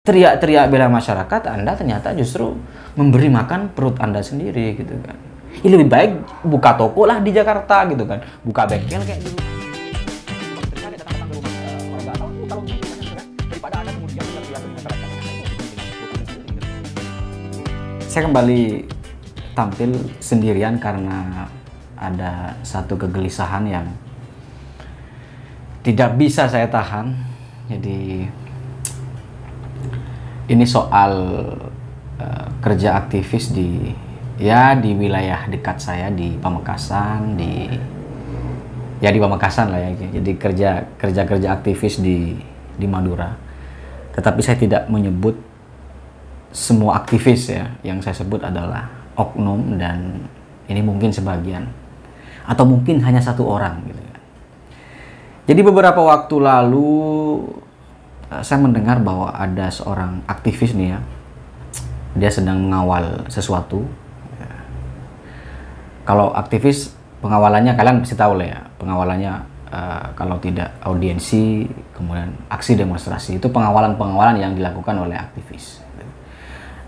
teriak-teriak bela masyarakat, Anda ternyata justru memberi makan perut Anda sendiri gitu kan. Ini lebih baik buka toko lah di Jakarta gitu kan, buka bengkel kayak dulu. Saya kembali tampil sendirian karena ada satu kegelisahan yang tidak bisa saya tahan. Jadi ini soal kerja aktivis di wilayah dekat saya di Pamekasan, di Pamekasan lah ya. Jadi kerja aktivis di Madura. Tetapi saya tidak menyebut semua aktivis ya. Yang saya sebut adalah oknum, dan ini mungkin sebagian atau mungkin hanya satu orang gitu kan. Jadi beberapa waktu lalu saya mendengar bahwa ada seorang aktivis nih ya, dia sedang mengawal sesuatu. Kalau aktivis pengawalannya kalian pasti tahu lah ya, pengawalannya kalau tidak audiensi, kemudian aksi demonstrasi, itu pengawalan yang dilakukan oleh aktivis.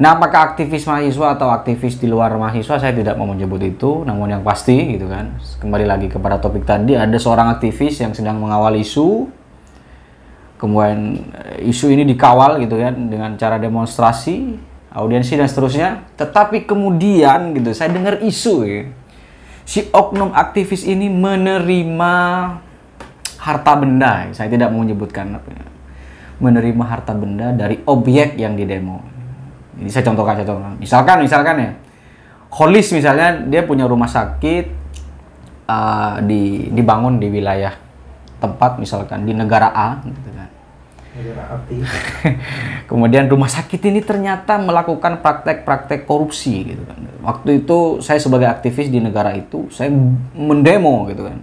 Nah, apakah aktivis mahasiswa atau aktivis di luar mahasiswa, saya tidak mau menyebut itu, namun yang pasti gitu kan, kembali lagi kepada topik tadi, ada seorang aktivis yang sedang mengawal isu, kemudian isu ini dikawal gitu kan dengan cara demonstrasi, audiensi dan seterusnya. Tetapi kemudian gitu saya dengar isu ya, si oknum aktivis ini menerima harta benda, saya tidak mau menyebutkan apa ya, menerima harta benda dari objek yang didemo. Ini saya contohkan. Misalkan ya, Holis misalnya dia punya rumah sakit dibangun di wilayah tempat, misalkan di negara A gitu kan. Negara api. Kemudian rumah sakit ini ternyata melakukan praktek-praktek korupsi gitu kan. Waktu itu saya sebagai aktivis di negara itu, saya mendemo gitu kan.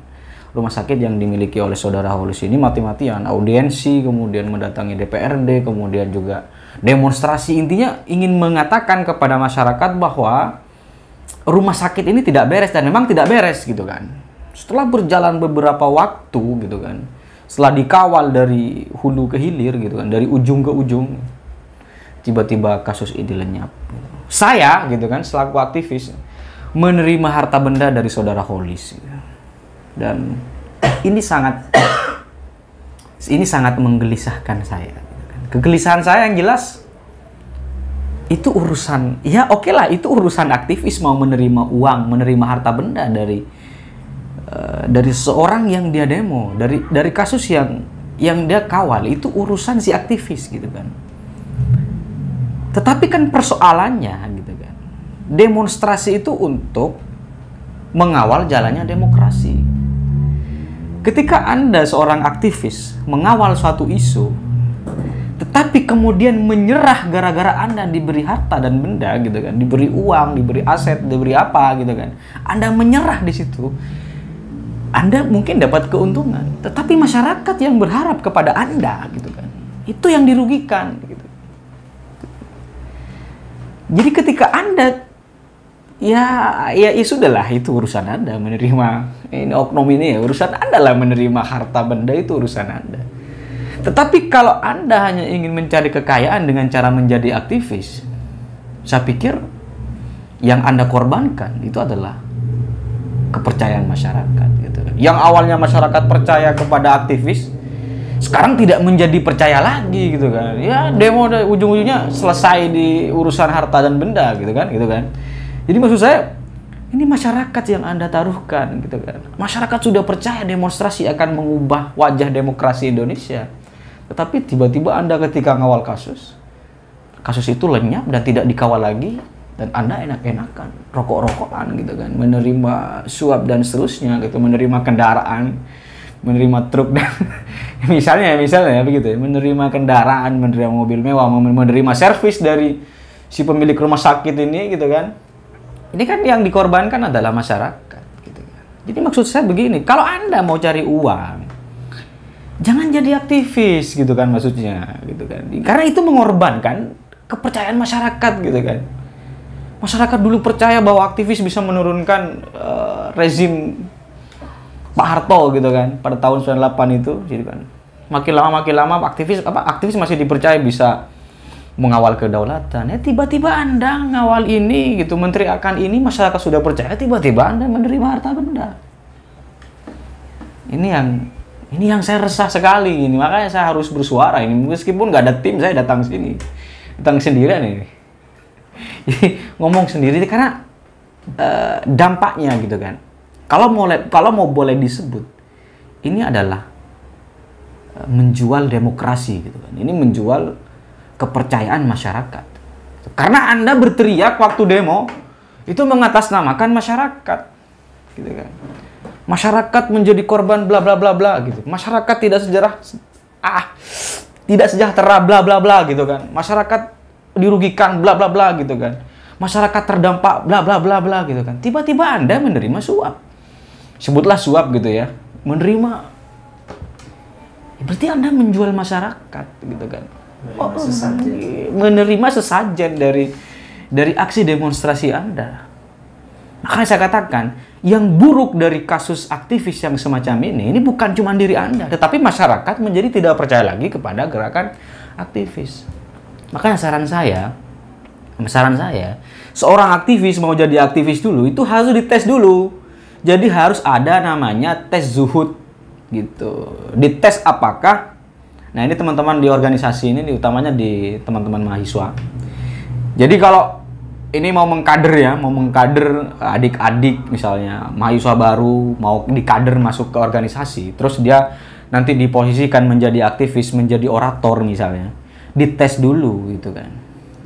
Rumah sakit yang dimiliki oleh saudara Holis ini mati-matian, audiensi, kemudian mendatangi DPRD, kemudian juga demonstrasi, intinya ingin mengatakan kepada masyarakat bahwa rumah sakit ini tidak beres, dan memang tidak beres gitu kan. Setelah berjalan beberapa waktu gitu kan, setelah dikawal dari hulu ke hilir gitu kan, dari ujung ke ujung, tiba-tiba kasus ini lenyap. Saya gitu kan selaku aktivis menerima harta benda dari saudara Holis gitu. Dan ini sangat menggelisahkan saya. Kegelisahan saya yang jelas itu urusan, ya oke lah, itu urusan aktivis mau menerima uang, menerima harta benda dari seorang yang dia demo, dari kasus yang dia kawal, itu urusan si aktivis gitu kan. Tetapi kan persoalannya gitu kan, demonstrasi itu untuk mengawal jalannya demokrasi. Ketika Anda seorang aktivis mengawal suatu isu, tetapi kemudian menyerah gara-gara Anda diberi harta dan benda gitu kan, diberi uang, diberi aset, diberi apa gitu kan, Anda menyerah di situ, Anda mungkin dapat keuntungan, tetapi masyarakat yang berharap kepada Anda gitu kan, itu yang dirugikan gitu. Jadi ketika Anda ya sudahlah, itu urusan Anda menerima ini oknum ini ya, urusan Anda lah menerima harta benda, itu urusan Anda. Tetapi kalau Anda hanya ingin mencari kekayaan dengan cara menjadi aktivis, saya pikir yang Anda korbankan itu adalah kepercayaan masyarakat gitu kan. Yang awalnya masyarakat percaya kepada aktivis, sekarang tidak menjadi percaya lagi gitu kan. Ya demo ujung-ujungnya selesai di urusan harta dan benda gitu kan. Jadi maksud saya, ini masyarakat yang Anda taruhkan gitu kan. Masyarakat sudah percaya demonstrasi akan mengubah wajah demokrasi Indonesia. Tetapi tiba-tiba Anda ketika ngawal kasus itu lenyap dan tidak dikawal lagi, dan Anda enak-enakan, rokok-rokokan gitu kan, menerima suap dan seterusnya gitu, menerima kendaraan, menerima truk dan misalnya begitu ya, menerima kendaraan, menerima mobil mewah, menerima servis dari si pemilik rumah sakit ini gitu kan. Ini kan yang dikorbankan adalah masyarakat gitu kan. Jadi maksud saya begini, kalau Anda mau cari uang, jangan jadi aktivis gitu kan, maksudnya gitu kan. Karena itu mengorbankan kepercayaan masyarakat gitu kan. Masyarakat dulu percaya bahwa aktivis bisa menurunkan rezim Pak Harto gitu kan pada tahun 98 itu gitu kan. Makin lama aktivis masih dipercaya bisa mengawal kedaulatan. Ya tiba-tiba Anda ngawal ini gitu, menteriakan ini, masyarakat sudah percaya, tiba-tiba Anda menerima harta benda. Ini yang saya resah sekali ini. Makanya saya harus bersuara ini, meskipun nggak ada tim, saya datang sendirian ini. Jadi ngomong sendiri karena dampaknya gitu kan. Kalau mau boleh disebut, ini adalah menjual demokrasi gitu kan. Ini menjual kepercayaan masyarakat. Karena Anda berteriak waktu demo, itu mengatasnamakan masyarakat. Gitu kan. Masyarakat menjadi korban bla bla bla bla gitu. Masyarakat tidak sejahtera bla bla bla gitu kan. Masyarakat dirugikan bla bla bla gitu kan. Masyarakat terdampak bla bla bla bla gitu kan. Tiba-tiba Anda menerima suap. Sebutlah suap gitu ya. Menerima, berarti Anda menjual masyarakat gitu kan. Menerima sesajen dari aksi demonstrasi Anda. Makanya saya katakan, yang buruk dari kasus aktivis yang semacam ini bukan cuma diri Anda, tetapi masyarakat menjadi tidak percaya lagi kepada gerakan aktivis. Makanya saran saya, seorang aktivis mau jadi aktivis dulu, itu harus dites dulu. Jadi harus ada namanya tes zuhud gitu. Dites apakah, nah ini teman-teman di organisasi ini, utamanya di teman-teman mahasiswa. Jadi kalau ini mau mengkader adik-adik misalnya, mahasiswa baru, mau dikader masuk ke organisasi, terus dia nanti diposisikan menjadi aktivis, menjadi orator misalnya, dites dulu gitu kan.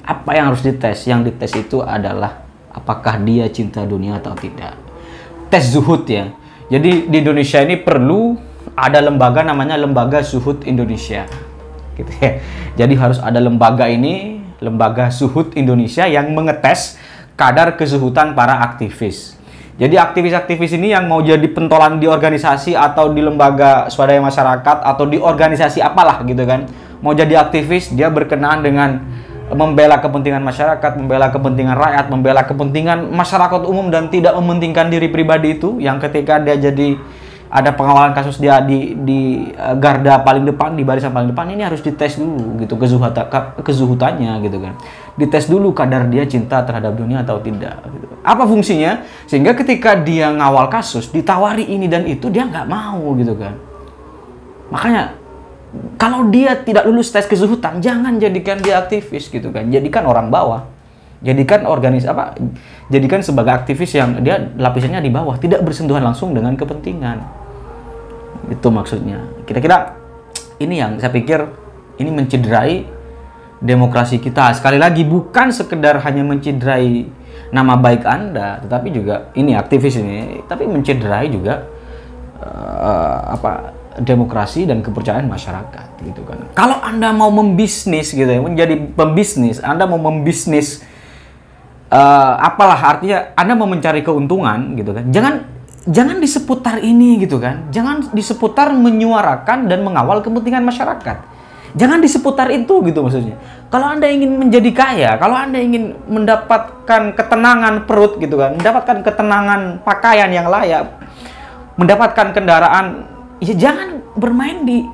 Apa yang harus dites? Yang dites itu adalah apakah dia cinta dunia atau tidak. Tes zuhud ya. Jadi di Indonesia ini perlu ada lembaga namanya Lembaga Zuhud Indonesia. Gitu ya. Jadi harus ada lembaga ini, Lembaga Zuhud Indonesia, yang mengetes kadar kezuhudan para aktivis. Jadi aktivis-aktivis ini yang mau jadi pentolan di organisasi atau di lembaga swadaya masyarakat atau di organisasi apalah gitu kan. Mau jadi aktivis, dia berkenaan dengan membela kepentingan masyarakat, membela kepentingan rakyat, membela kepentingan masyarakat umum dan tidak mementingkan diri pribadi itu, yang ketika dia jadi ada pengawalan kasus dia di garda paling depan, di barisan paling depan, ini harus dites dulu gitu kezuhutannya gitu kan. Dites dulu kadar dia cinta terhadap dunia atau tidak gitu. Apa fungsinya? Sehingga ketika dia ngawal kasus, ditawari ini dan itu, dia nggak mau gitu kan. Makanya kalau dia tidak lulus tes kezuhudan, jangan jadikan dia aktivis gitu kan. Jadikan orang bawah. Jadikan jadikan sebagai aktivis yang dia lapisannya di bawah, tidak bersentuhan langsung dengan kepentingan. Itu maksudnya. Kira-kira ini yang saya pikir ini mencederai demokrasi kita. Sekali lagi, bukan sekedar hanya mencederai nama baik Anda, tetapi juga ini aktivis ini, tapi mencederai juga demokrasi dan kepercayaan masyarakat gitu kan. Kalau Anda mau membisnis gitu ya, menjadi pembisnis, Anda mau membisnis artinya Anda mau mencari keuntungan gitu kan. Jangan di seputar ini gitu kan. Jangan di seputar menyuarakan dan mengawal kepentingan masyarakat. Jangan di seputar itu gitu maksudnya. Kalau Anda ingin menjadi kaya, kalau Anda ingin mendapatkan ketenangan perut gitu kan, mendapatkan ketenangan pakaian yang layak, mendapatkan kendaraan, ya jangan bermain di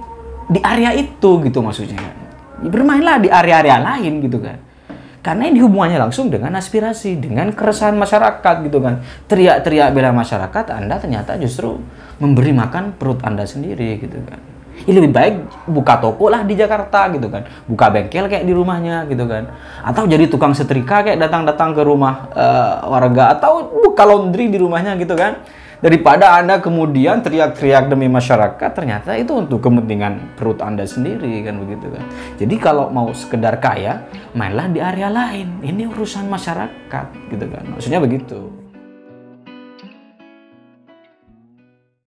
area itu gitu maksudnya. Bermainlah di area-area lain gitu kan. Karena ini hubungannya langsung dengan aspirasi, dengan keresahan masyarakat gitu kan. Teriak-teriak bela masyarakat, Anda ternyata justru memberi makan perut Anda sendiri gitu kan. Ya lebih baik buka toko lah di Jakarta gitu kan. Buka bengkel kayak di rumahnya gitu kan. Atau jadi tukang setrika kayak datang-datang ke rumah warga. Atau buka laundry di rumahnya gitu kan. Daripada Anda kemudian teriak-teriak demi masyarakat, ternyata itu untuk kepentingan perut Anda sendiri kan begitu kan. Jadi kalau mau sekedar kaya, mainlah di area lain. Ini urusan masyarakat gitu kan. Maksudnya begitu.